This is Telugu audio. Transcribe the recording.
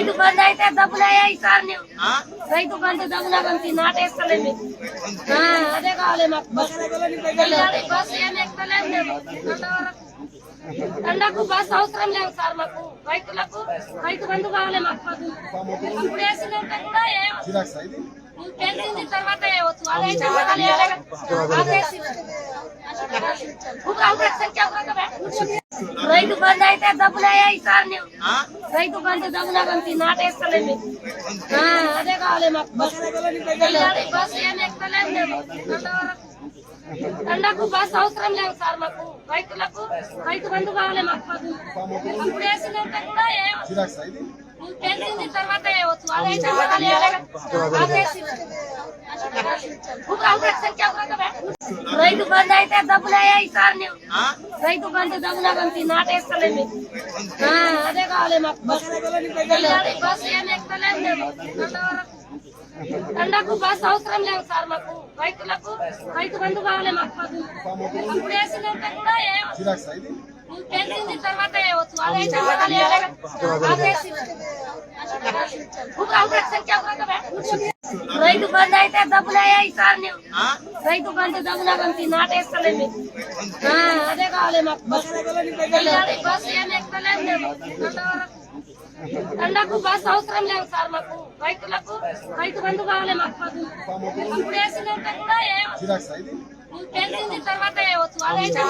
రైతు బంధు అయితే డబ్బులయ్యా ఈసారి నువ్వు రైతు బంధు డబ్బులా పంపి నాటేస్తలేదు మీకు. అదే కావాలి మాకు. బస్సు ఏమి ఎక్కలేదు మేము. ఎండకు బస్సు అవసరం లేదు సార్ మాకు. రైతులకు రైతు బంధు కావాలి మాకు. ఇప్పుడు వేసినంత కూడా పెరిగింది తర్వాత వేయవచ్చు. అదైతే రైతు బంధు అయితే డబ్బులయ్యా ఈసారి నువ్వు రైతు బంధు డబ్బులా పంపి నాటేస్తలేదు మీకు. అదే కావాలి మాకు. బస్సు ఏమి ఎక్కలేదు మేము. ఎండకు బస్సు అవసరం లేదు సార్ మాకు. రైతులకు రైతు బంధు కావాలి మాకు. ఇప్పుడు వేసినంత కూడా పెరిగింది తర్వాత వేయవచ్చు. అదైతే రైతు బంధు అయితే డబ్బులయ్యా ఈసారి నువ్వు రైతు బంధు డబ్బులా పంపి నాటేస్తలేదు మీకు. అదే కావాలి మాకు. బస్సు ఏమి ఎక్కలేదు మేము. ఎండకు బస్సు అవసరం లేదు సార్ మాకు. రైతులకు రైతు బంధు కావాలి మాకు. ఇప్పుడు వేసినంత కూడా పెరిగింది తర్వాత వేయవచ్చు. అదైతే రైతు బంధు అయితే డబ్బులయ్యా ఈసారి నువ్వు రైతు బంధు డబ్బులా పంపి నాటేస్తలేదు మీకు. అదే కావాలి మాకు. బస్సు ఏమి ఎక్కలేదు మేము. ఎండకు బస్సు అవసరం లేదు సార్ మాకు. రైతులకు రైతు బంధు కావాలి మాకు. ఇప్పుడు వేసినంత కూడా పెరిగింది తర్వాత వేయవచ్చు. అదైతే